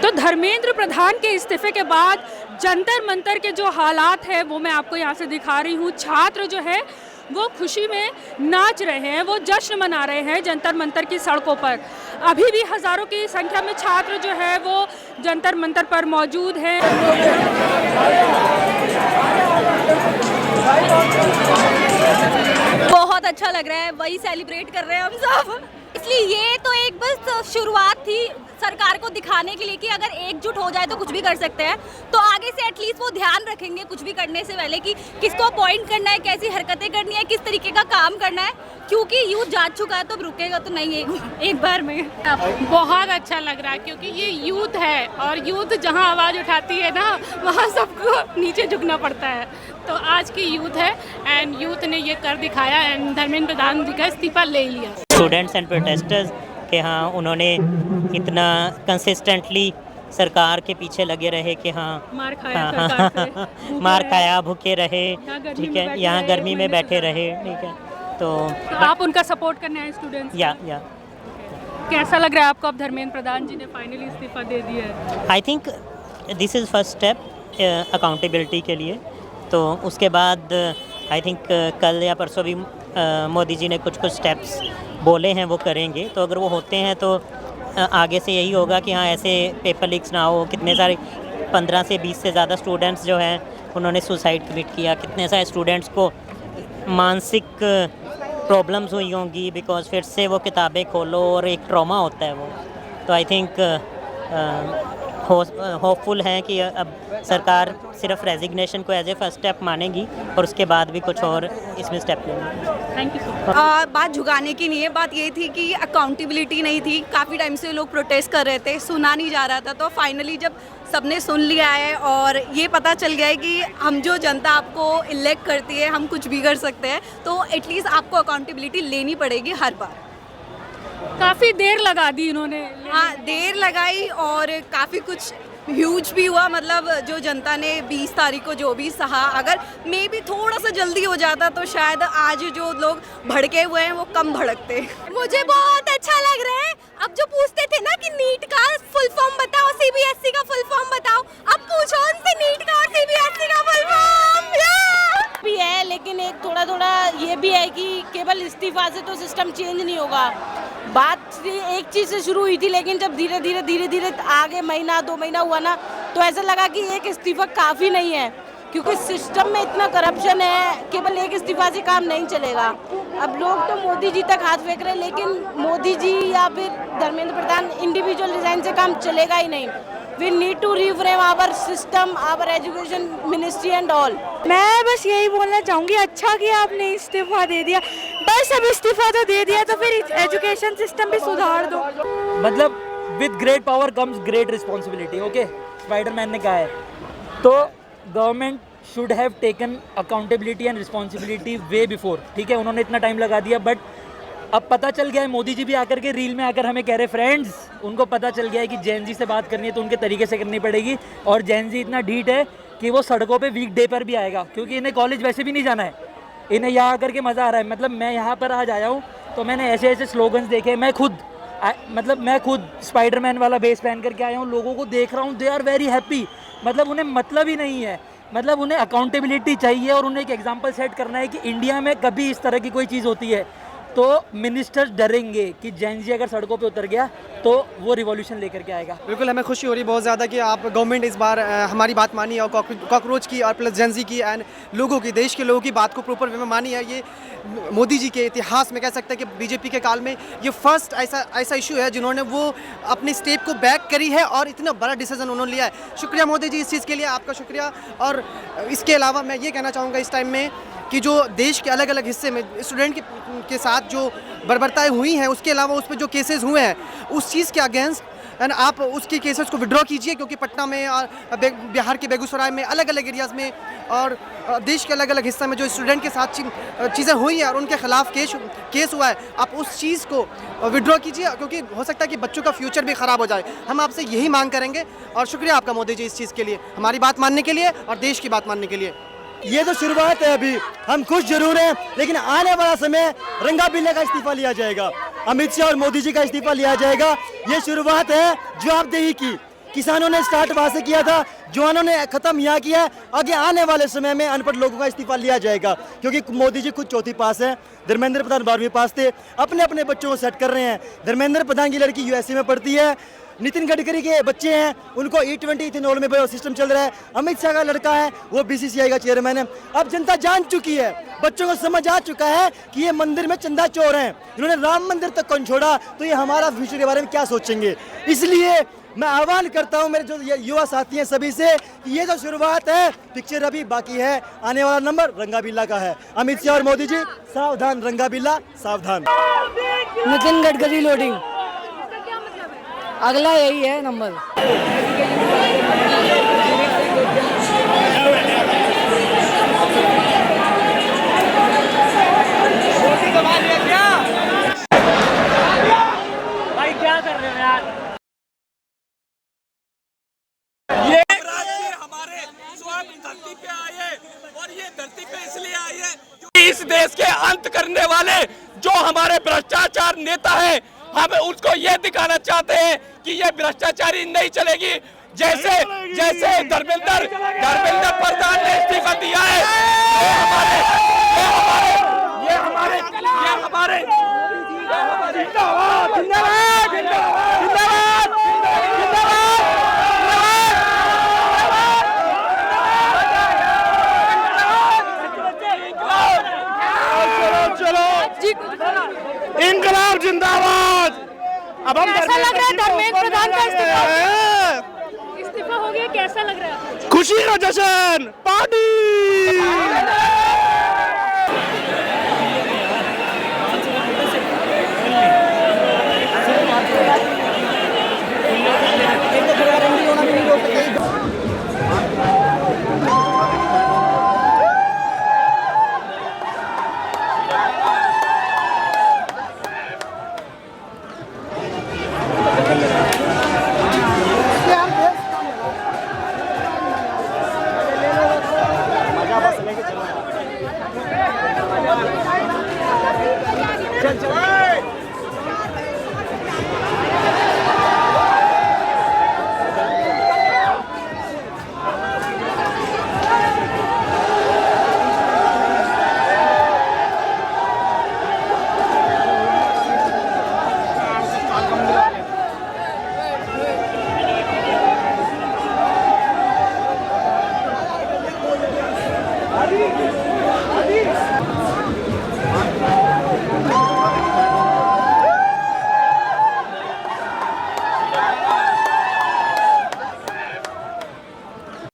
तो धर्मेंद्र प्रधान के इस्तीफे के बाद जंतर मंतर के जो हालात है वो मैं आपको यहाँ से दिखा रही हूँ। छात्र जो है वो खुशी में नाच रहे हैं, वो जश्न मना रहे हैं जंतर मंतर की सड़कों पर। अभी भी हज़ारों की संख्या में छात्र जो है वो जंतर मंतर पर मौजूद हैं। बहुत अच्छा लग रहा है, वही सेलिब्रेट कर रहे हैं हम सब। इसलिए ये तो एक बस शुरुआत थी सरकार को दिखाने के लिए कि अगर एकजुट हो जाए तो कुछ भी कर सकते हैं। तो आगे से एटलीस्ट वो ध्यान रखेंगे कुछ भी करने से पहले कि किसको अपॉइंट करना है, कैसी हरकतें करनी है, किस तरीके का काम करना है, क्योंकि यूथ जा चुका है तो रुकेगा तो नहीं एक बार में। बहुत अच्छा लग रहा है क्योंकि ये यूथ है और यूथ जहाँ आवाज़ उठाती है ना वहाँ सबको नीचे झुकना पड़ता है। तो आज की यूथ है एंड यूथ ने ये कर दिखाया एंड धर्मेंद्र प्रधान जी का इस्तीफा ले लिया। स्टूडेंट्स एंड प्रोटेस्टर्स के हाँ उन्होंने इतना कंसिस्टेंटली सरकार के पीछे लगे रहे कि मार खाया सरकार से, मार खाया, भूखे रहे, ठीक है, यहाँ यहाँ गर्मी में बैठे रहे, ठीक है। तो आप उनका सपोर्ट करने आए स्टूडेंट्स? या कैसा लग रहा है आपको अब धर्मेंद्र प्रधान जी ने फाइनली इस्तीफा दे दिया है? I think this is first step accountability के लिए। तो उसके बाद आई थिंक कल या परसों भी मोदी जी ने कुछ स्टेप्स बोले हैं वो करेंगे। तो अगर वो होते हैं तो आगे से यही होगा कि हाँ ऐसे पेपर लीक्स ना हो। कितने सारे 15 से 20 से ज़्यादा स्टूडेंट्स जो हैं उन्होंने सुसाइड कमिट किया। कितने सारे स्टूडेंट्स को मानसिक प्रॉब्लम्स हुई होंगी बिकॉज फिर से वो किताबें खोलो और एक ट्रॉमा होता है वो। तो आई थिंक होपफुल हैं कि अब सरकार सिर्फ रेजिग्नेशन को एज ए फर्स्ट स्टेप मानेगी और उसके बाद भी कुछ और इसमें स्टेप लेंगे। Thank you so much. बात झुकाने की नहीं है, बात ये थी कि अकाउंटेबिलिटी नहीं थी। काफ़ी टाइम से लोग प्रोटेस्ट कर रहे थे, सुना नहीं जा रहा था। तो फाइनली जब सबने सुन लिया है और ये पता चल गया है कि हम जो जनता आपको इलेक्ट करती है हम कुछ भी कर सकते हैं, तो एटलीस्ट आपको अकाउंटेबिलिटी लेनी पड़ेगी हर बार। काफ़ी देर लगा दी इन्होंने। हाँ, देर लगाई और काफ़ी कुछ ह्यूज भी हुआ। मतलब जो जनता ने 20 तारीख को जो भी सहा, अगर मे भी थोड़ा सा जल्दी हो जाता तो शायद आज जो लोग भड़के हुए हैं वो कम भड़कते। मुझे बहुत अच्छा लग रहा है। अब जो पूछते थे ना कि नीट का फुल फॉर्म बताओ, सीबीएसई का फुल फॉर्म बताओ, अब पूछो उनसे नीट का और सीबीएसई का फुल फॉर्म भी है। लेकिन एक थोड़ा ये भी है कि केवल इस्तीफा से तो सिस्टम चेंज नहीं होगा। बात एक चीज़ से शुरू हुई थी, लेकिन जब धीरे धीरे आगे महीना 2 महीना हुआ ना तो ऐसा लगा कि एक इस्तीफा काफ़ी नहीं है, क्योंकि सिस्टम में इतना करप्शन है। केवल एक इस्तीफा से काम नहीं चलेगा। अब लोग तो मोदी जी तक हाथ फेंक रहे हैं, लेकिन मोदी जी या फिर धर्मेंद्र प्रधान इंडिविजुअल डिज़ाइन से काम चलेगा ही नहीं। We need to reframe our system, our education ministry and all. मैं बस यही बोलना चाहूँगी, अच्छा किया आपने इस्तीफा दे दिया। बस अब इस्तीफा तो दे दिया तो फिर एजुकेशन सिस्टम भी सुधार दो। मतलब with great power comes great responsibility. Okay, Spiderman ने कहा है। तो government should have taken accountability and responsibility way before. ठीक है, उन्होंने इतना टाइम लगा दिया, बट अब पता चल गया है। मोदी जी भी आकर के रील में आकर हमें कह रहे फ्रेंड्स, उनको पता चल गया है कि जैन जी से बात करनी है तो उनके तरीके से करनी पड़ेगी। और जैन जी इतना ढीठ है कि वो सड़कों पे वीक डे पर भी आएगा, क्योंकि इन्हें कॉलेज वैसे भी नहीं जाना है। इन्हें यहाँ आकर के मज़ा आ रहा है। मतलब मैं यहाँ पर आज आया हूँ तो मैंने ऐसे ऐसे स्लोगन्स देखे। मैं खुद स्पाइडरमैन वाला बेस पहन करके आया हूँ, लोगों को देख रहा हूँ, दे आर वेरी हैप्पी। मतलब उन्हें मतलब ही नहीं है, मतलब उन्हें अकाउंटेबिलिटी चाहिए और उन्हें एक एग्जाम्पल सेट करना है कि इंडिया में कभी इस तरह की कोई चीज़ होती है तो मिनिस्टर्स डरेंगे कि जैन जी अगर सड़कों पे उतर गया तो वो रिवॉल्यूशन लेकर के आएगा। बिल्कुल, हमें खुशी हो रही है बहुत ज़्यादा कि आप गवर्नमेंट इस बार हमारी बात मानी और कॉकरोच की और प्लस जैन जी की एंड लोगों की, देश के लोगों की बात को प्रॉपर वे में मानी है। ये मोदी जी के इतिहास में कह सकते हैं कि बीजेपी के काल में ये फर्स्ट ऐसा इशू है जिन्होंने वो अपनी स्टेप को बैक करी है और इतना बड़ा डिसीजन उन्होंने लिया है। शुक्रिया मोदी जी इस चीज़ के लिए, आपका शुक्रिया। और इसके अलावा मैं ये कहना चाहूँगा इस टाइम में कि जो देश के अलग अलग हिस्से में स्टूडेंट के साथ जो बर्बरताएँ हुई हैं, उसके अलावा उस पर जो केसेस हुए हैं उस चीज़ के अगेंस्ट एंड आप उसके केसेस को विड्रॉ कीजिए, क्योंकि पटना में और बिहार के बेगूसराय में अलग अलग एरियाज़ में और देश के अलग अलग हिस्से में जो स्टूडेंट के साथ चीज़ें हुई हैं और उनके खिलाफ केस हुआ है, आप उस चीज़ को विड्रॉ कीजिए, क्योंकि हो सकता है कि बच्चों का फ्यूचर भी ख़राब हो जाए। हम आपसे यही मांग करेंगे और शुक्रिया आपका मोदी जी इस चीज़ के लिए, हमारी बात मानने के लिए और देश की बात मानने के लिए। ये तो शुरुआत है, अभी हम खुश जरूर हैं, लेकिन आने वाला समय रंगा बिल्ले का इस्तीफा लिया जाएगा, अमित शाह और मोदी जी का इस्तीफा लिया जाएगा। ये शुरुआत है जवाबदेही की। किसानों ने स्टार्ट वहाँ से किया था, जवानों ने ख़त्म यहाँ किया है। आगे आने वाले समय में अनपढ़ लोगों का इस्तीफा लिया जाएगा, क्योंकि मोदी जी खुद चौथी पास है, धर्मेंद्र प्रधान 12वीं पास थे, अपने अपने बच्चों को सेट कर रहे हैं। धर्मेंद्र प्रधान की लड़की यूएसए में पढ़ती है, नितिन गडकरी के बच्चे हैं, उनको E20 इथेनॉल में सिस्टम चल रहा है, अमित शाह का लड़का है, वो BCCI का चेयरमैन है। अब जनता जान चुकी है, बच्चों को समझ आ चुका है कि ये मंदिर में चंदा चोर हैं, इन्होंने राम मंदिर तक कौन छोड़ा, तो ये हमारा फ्यूचर के बारे में क्या सोचेंगे। इसलिए मैं आह्वान करता हूं मेरे जो युवा साथी हैं सभी से कि ये जो शुरुआत है, पिक्चर अभी बाकी है, आने वाला नंबर रंगाबिल्ला का है। अमित शाह और मोदी जी सावधान, रंगाबिल्ला सावधान। नितिन गडकरी लोडिंग, अगला यही है नंबर। भाई क्या कर रहे हो यार? ये राज्य हमारे स्वयं धरती पे आए हैं, और ये धरती पे इसलिए आए हैं क्योंकि इस देश के अंत करने वाले जो हमारे भ्रष्टाचार नेता हैं, हम उसको ये दिखाना चाहते हैं कि ये भ्रष्टाचारी नहीं चलेगी। जैसे जैसे धर्मेंद्र प्रधान ने इस्तीफा दिया है, ये हमारे जिंदाबाद जिंदाबाद जिंदाबाद इंकलाब जिंदाबाद। अब हम कैसा लग रहा है धर्मेंद्र प्रधान का इस्तीफा हो गया, कैसा लग रहा है? खुशी का जश्न, पार्टी।